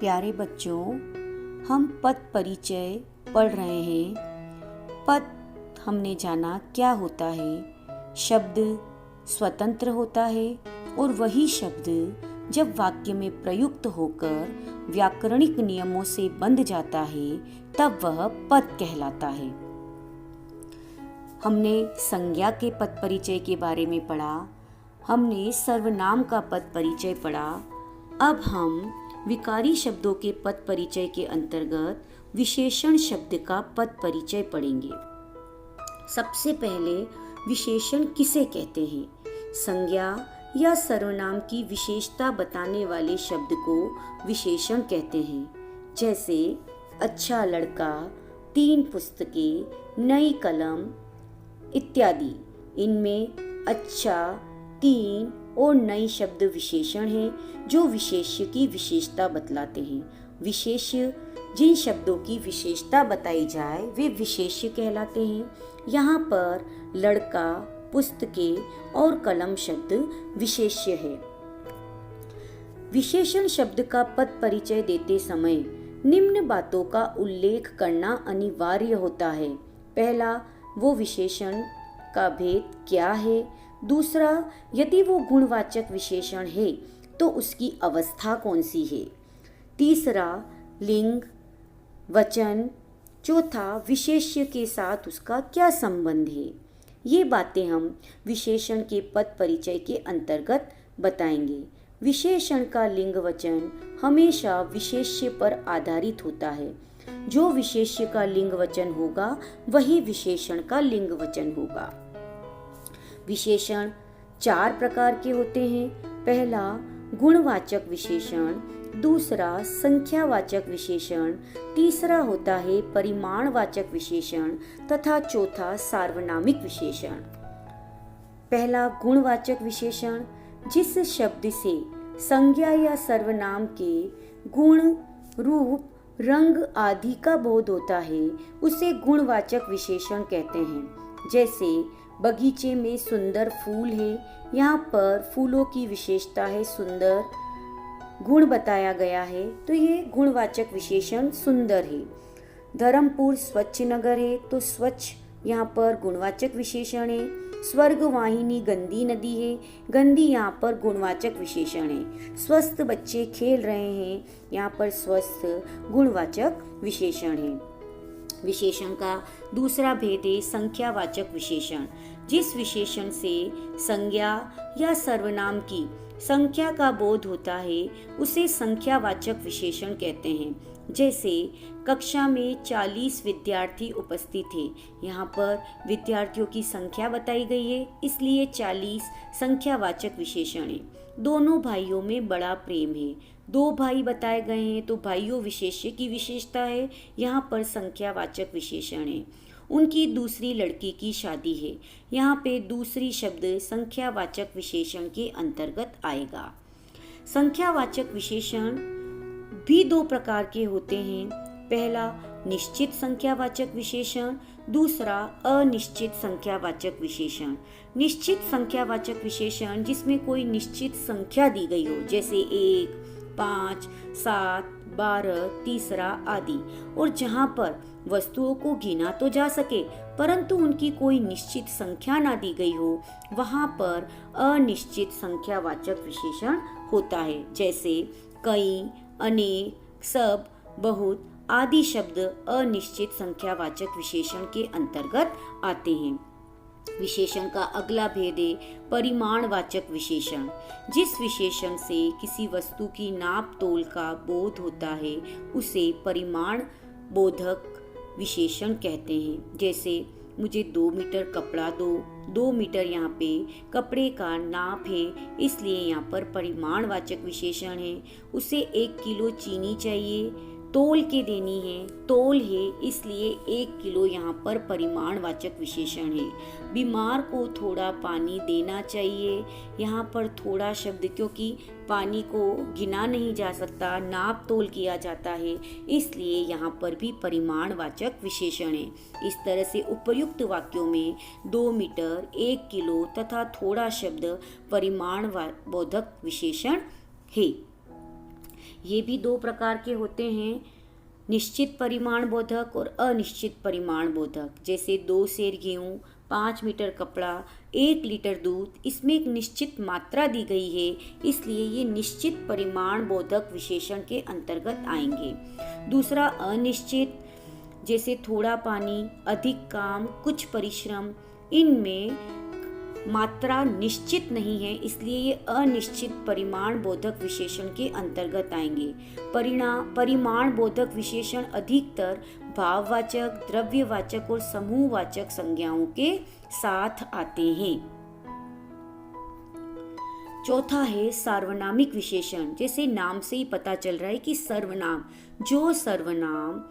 प्यारे बच्चों, हम पद परिचय पढ़ रहे हैं। पद हमने जाना क्या होता है। शब्द स्वतंत्र होता है और वही शब्द जब वाक्य में प्रयुक्त होकर व्याकरणिक नियमों से बंध जाता है तब वह पद कहलाता है। हमने संज्ञा के पद परिचय के बारे में पढ़ा, हमने सर्वनाम का पद परिचय पढ़ा। अब हम विकारी शब्दों के पद परिचय के अंतर्गत विशेषण शब्द का पद परिचय पढ़ेंगे। सबसे पहले विशेषण किसे कहते हैं? संज्ञा या सर्वनाम की विशेषता बताने वाले शब्द को विशेषण कहते हैं। जैसे अच्छा लड़का, 3 पुस्तकें, नई कलम इत्यादि। इनमें अच्छा, 3 और नई शब्द विशेषण हैं जो विशेष्य की विशेषता बतलाते हैं। विशेष्य जिन शब्दों की विशेषता बताई जाए वे विशेष्य कहलाते हैं। यहाँ पर लड़का, पुस्तकें और कलम शब्द विशेष्य है। विशेषण शब्द का पद परिचय देते समय निम्न बातों का उल्लेख करना अनिवार्य होता है। पहला, वो विशेषण का भेद क्या है। दूसरा, यदि वो गुणवाचक विशेषण है तो उसकी अवस्था कौन सी है। तीसरा, लिंग, वचन। चौथा, विशेष्य के साथ उसका क्या संबंध है। ये बातें हम विशेषण के पद परिचय के अंतर्गत बताएंगे। विशेषण का लिंग वचन हमेशा विशेष्य पर आधारित होता है। जो विशेष्य का लिंग वचन होगा वही विशेषण का लिंग वचन होगा। विशेषण 4 प्रकार के होते हैं। पहला, गुणवाचक विशेषण। दूसरा, संख्यावाचक विशेषण। तीसरा होता है परिमाणवाचक विशेषण तथा चौथा सार्वनामिक विशेषण। पहला, गुणवाचक विशेषण। जिस शब्द से संज्ञा या सर्वनाम के गुण, रूप, रंग आदि का बोध होता है उसे गुणवाचक विशेषण कहते हैं। जैसे बगीचे में सुंदर फूल है, यहाँ पर फूलों की विशेषता है सुंदर, गुण बताया गया है तो ये गुणवाचक विशेषण सुंदर है। धर्मपुर स्वच्छ नगर है तो स्वच्छ यहाँ पर गुणवाचक विशेषण है। स्वर्ग वाहिनी गंदी नदी है, गंदी यहाँ पर गुणवाचक विशेषण है। स्वस्थ बच्चे खेल रहे हैं, यहाँ पर स्वस्थ गुणवाचक विशेषण है। विशेषण का दूसरा भेद है संख्यावाचक विशेषण। जिस विशेषण से संज्ञा या सर्वनाम की संख्या का बोध होता है उसे संख्यावाचक विशेषण कहते हैं। जैसे कक्षा में 40 विद्यार्थी उपस्थित थे, यहाँ पर विद्यार्थियों की संख्या बताई गई है इसलिए 40 संख्यावाचक विशेषण है। दोनों भाइयों में बड़ा प्रेम है, 2 भाई बताए गए हैं तो भाइयों विशेष्य की विशेषता है, यहाँ पर संख्यावाचक विशेषण है। उनकी दूसरी लड़की की शादी है, यहाँ पे दूसरी शब्द संख्यावाचक विशेषण के अंतर्गत आएगा। संख्यावाचक विशेषण भी 2 प्रकार के होते हैं। पहला, निश्चित संख्यावाचक विशेषण। दूसरा, अनिश्चित संख्यावाचक विशेषण। निश्चित संख्यावाचक विशेषण जिसमें कोई निश्चित संख्या दी गई हो, जैसे 1, 5, 7, 12, तीसरा आदि, और जहाँ पर वस्तुओं को गिना तो जा सके परंतु उनकी कोई निश्चित संख्या ना दी गई हो, वहाँ पर अनिश्चित संख्यावाचक विशेषण होता है। जैसे कई, अनेक, सब, बहुत आदि शब्द अनिश्चित संख्यावाचक विशेषण के अंतर्गत आते हैं। विशेषण का अगला भेद है परिमाणवाचक विशेषण। जिस विशेषण से किसी वस्तु की नाप तोल का बोध होता है उसे परिमाण बोधक विशेषण कहते हैं। जैसे मुझे 2 मीटर कपड़ा दो, 2 मीटर यहाँ पे कपड़े का नाप है इसलिए यहाँ पर परिमाणवाचक विशेषण है। उसे 1 किलो चीनी चाहिए, तोल के देनी है, तोल है इसलिए 1 किलो यहाँ पर परिमाणवाचक विशेषण है। बीमार को थोड़ा पानी देना चाहिए, यहाँ पर थोड़ा शब्द क्योंकि पानी को गिना नहीं जा सकता, नाप तोल किया जाता है इसलिए यहाँ पर भी परिमाणवाचक विशेषण है। इस तरह से उपयुक्त वाक्यों में 2 मीटर, 1 किलो तथा थोड़ा शब्द परिमाण बोधक विशेषण है। ये भी दो प्रकार के होते हैं, निश्चित परिमाण बोधक और अनिश्चित परिमाण बोधक। जैसे 2 सेर गेहूँ, 5 मीटर कपड़ा, 1 लीटर दूध, इसमें एक निश्चित मात्रा दी गई है, इसलिए ये निश्चित परिमाण बोधक विशेषण के अंतर्गत आएंगे। दूसरा अनिश्चित, जैसे थोड़ा पानी, अधिक काम, कुछ परिश्रम, इनमें मात्रा निश्चित नहीं है, इसलिए ये अनिश्चित परिमाण बोधक विशेषण के अंतर्गत आएंगे। परिमाण बोधक विशेषण अधिकतर भाववाचक, द्रव्यवाचक और समूहवाचक संज्ञाओं के साथ आते हैं। चौथा है सार्वनामिक विशेषण। जैसे नाम से ही पता चल रहा है कि सर्वनाम, जो सर्वनाम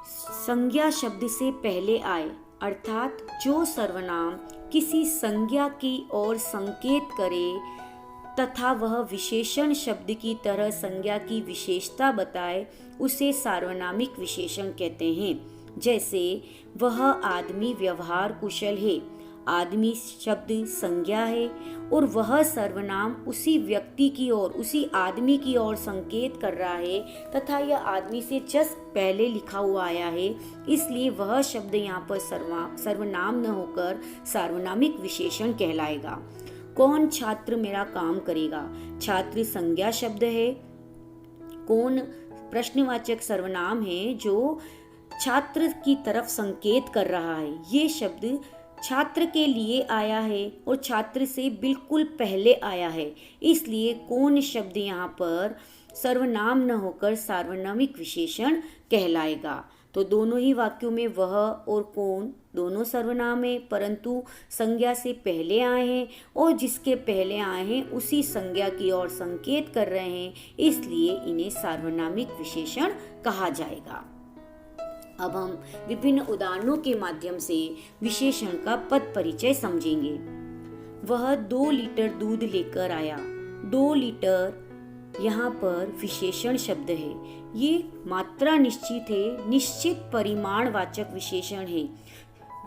संज्ञा शब्द से पहले आए, अर्थात जो सर्वनाम किसी संज्ञा की ओर संकेत करे तथा वह विशेषण शब्द की तरह संज्ञा की विशेषता बताए, उसे सार्वनामिक विशेषण कहते हैं। जैसे वह आदमी व्यवहार कुशल है, आदमी शब्द संज्ञा है और वह सर्वनाम उसी व्यक्ति की ओर, उसी आदमी की ओर संकेत कर रहा है तथा यह आदमी से जस्ट पहले लिखा हुआ आया है, इसलिए वह शब्द यहाँ पर सर्वनाम न होकर सार्वनामिक विशेषण कहलाएगा। कौन छात्र मेरा काम करेगा, छात्र संज्ञा शब्द है, कौन प्रश्नवाचक सर्वनाम है जो छात्र की तरफ संकेत कर रहा है, ये शब्द छात्र के लिए आया है और छात्र से बिल्कुल पहले आया है, इसलिए कौन शब्द यहाँ पर सर्वनाम न होकर सार्वनामिक विशेषण कहलाएगा। तो दोनों ही वाक्यों में वह और कौन दोनों सर्वनाम है, परंतु संज्ञा से पहले आए हैं और जिसके पहले आए हैं उसी संज्ञा की ओर संकेत कर रहे हैं, इसलिए इन्हें सार्वनामिक विशेषण कहा जाएगा। अब हम विभिन्न उदाहरणों के माध्यम से विशेषण का पद परिचय समझेंगे। वह 2 लीटर दूध लेकर आया। 2 लीटर यहाँ पर विशेषण शब्द है, ये मात्रा निश्चित है, निश्चित परिमाणवाचक विशेषण है।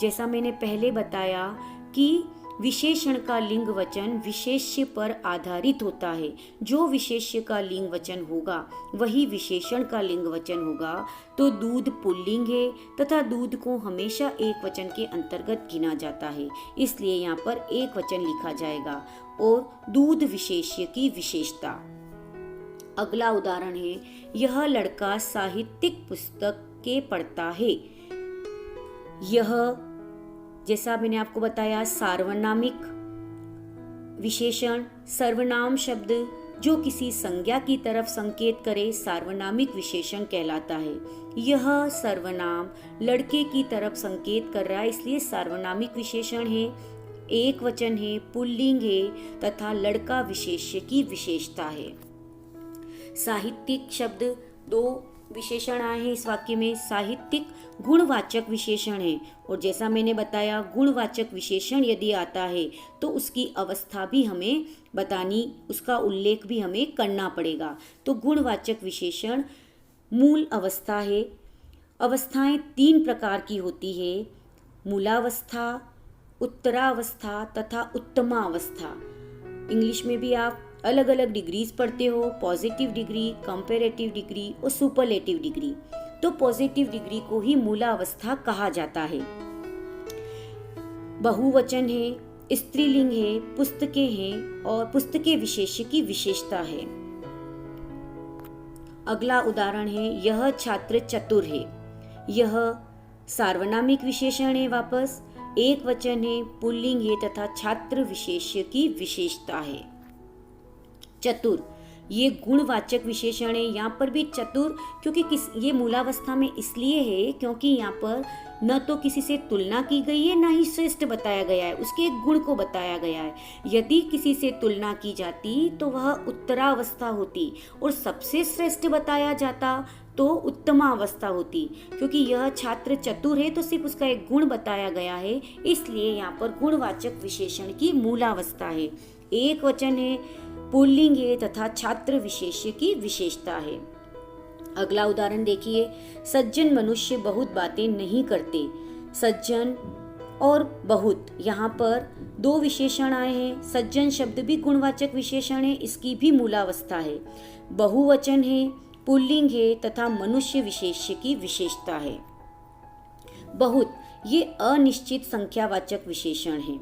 जैसा मैंने पहले बताया कि विशेषण का लिंग वचन विशेष्य पर आधारित होता है, जो विशेष्य का लिंग वचन होगा वही विशेषण का लिंग वचन होगा। तो दूध पुल्लिंग है तथा दूध को हमेशा एक वचन के अंतर्गत गिना जाता है, इसलिए यहाँ पर एक वचन लिखा जाएगा। और दूध विशेष्य की विशेषता। अगला उदाहरण है, यह लड़का साहित्यिक पुस्तक के पढ़ता है। यह, जैसा मैंने आपको बताया, सार्वनामिक विशेषण, सर्वनाम शब्द जो किसी संज्ञा की तरफ संकेत करे सार्वनामिक विशेषण कहलाता है। यह सर्वनाम लड़के की तरफ संकेत कर रहा है, इसलिए सार्वनामिक विशेषण है, एक वचन है, पुल्लिंग है तथा लड़का विशेष्य की विशेषता है। साहित्यिक शब्द, 2 विशेषण आए हैं इस वाक्य में। साहित्यिक गुणवाचक विशेषण है और जैसा मैंने बताया गुणवाचक विशेषण यदि आता है तो उसकी अवस्था भी हमें बतानी, उसका उल्लेख भी हमें करना पड़ेगा। तो गुणवाचक विशेषण मूल अवस्था है। अवस्थाएं 3 प्रकार की होती है, मूलावस्था, उत्तरावस्था तथा उत्तमावस्था। इंग्लिश में भी आप अलग अलग डिग्रीज पढ़ते हो, पॉजिटिव डिग्री, कंपैरेटिव डिग्री और सुपरलेटिव डिग्री। तो पॉजिटिव डिग्री को ही मूलावस्था कहा जाता है। बहुवचन है, स्त्रीलिंग है, पुस्तकें हैं और पुस्तकें विशेष्य की विशेषता है। अगला उदाहरण है, यह छात्र चतुर है। यह सार्वनामिक विशेषण है, वापस एक वचन है, पुल्लिंग है तथा छात्र विशेष्य की विशेषता है। चतुर, ये गुणवाचक विशेषण है। यहाँ पर भी चतुर, क्योंकि ये मूलावस्था में इसलिए है क्योंकि यहाँ पर न तो किसी से तुलना की गई है, न ही श्रेष्ठ बताया गया है, उसके एक गुण को बताया गया है। यदि किसी से तुलना की जाती तो वह उत्तरावस्था होती और सबसे श्रेष्ठ बताया जाता तो उत्तमावस्था होती। क्योंकि यह छात्र चतुर है तो सिर्फ उसका एक गुण बताया गया है, इसलिए यहाँ पर गुणवाचक विशेषण की मूलावस्था है, एक वचन है, पुल्लिंग है तथा छात्र विशेष्य की विशेषता है। अगला उदाहरण देखिए, सज्जन मनुष्य बहुत बातें नहीं करते। सज्जन और बहुत, यहाँ पर दो विशेषण आए हैं। सज्जन शब्द भी गुणवाचक विशेषण है, इसकी भी मूलावस्था है। बहुवचन है, पुल्लिंग है तथा मनुष्य विशेष्य की विशेषता है। बहुत ये अनिश्चित संख्यावाचक विशेषण है।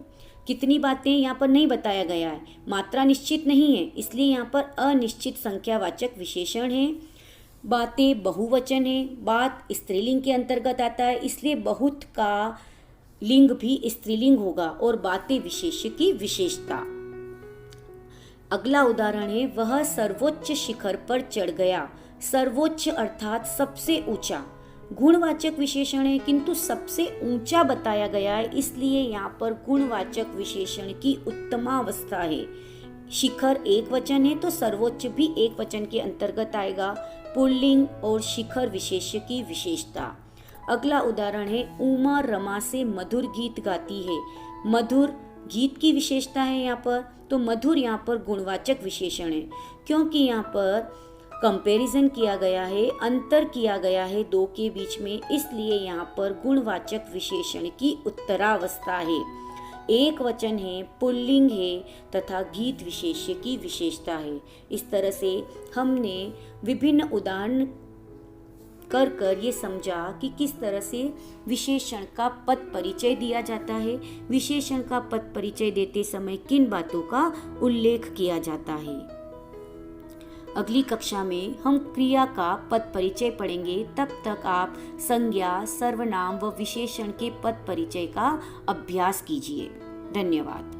कितनी बातें यहाँ पर नहीं बताया गया है, मात्रा निश्चित नहीं है, इसलिए यहाँ पर अनिश्चित संख्यावाचक विशेषण है। बातें बहुवचन है, बात स्त्रीलिंग के अंतर्गत आता है, इसलिए बहुत का लिंग भी स्त्रीलिंग होगा। और बातें विशेष्य की विशेषता। अगला उदाहरण है, वह सर्वोच्च शिखर पर चढ़ गया। सर्वोच्च अर्थात सबसे ऊंचा, गुणवाचक विशेषण है किंतु सबसे ऊंचा बताया गया है, इसलिए यहाँ पर गुणवाचक विशेषण की उत्तमावस्था है। शिखर एक वचन है तो सर्वोच्च भी एक वचन के अंतर्गत आएगा। पुल्लिंग और शिखर विशेष्य की विशेषता। अगला उदाहरण है, उमा रमा से मधुर गीत गाती है। मधुर गीत की विशेषता है यहाँ पर, तो मधुर यहाँ पर गुणवाचक विशेषण है, क्योंकि यहाँ पर कंपैरिजन किया गया है, अंतर किया गया है दो के बीच में, इसलिए यहाँ पर गुणवाचक विशेषण की उत्तरावस्था है। एक वचन है, पुल्लिंग है तथा गीत विशेष्य की विशेषता है। इस तरह से हमने विभिन्न उदाहरण कर ये समझा कि किस तरह से विशेषण का पद परिचय दिया जाता है, विशेषण का पद परिचय देते समय किन बातों का उल्लेख किया जाता है। अगली कक्षा में हम क्रिया का पद परिचय पढ़ेंगे। तब तक आप संज्ञा, सर्वनाम व विशेषण के पद परिचय का अभ्यास कीजिए। धन्यवाद।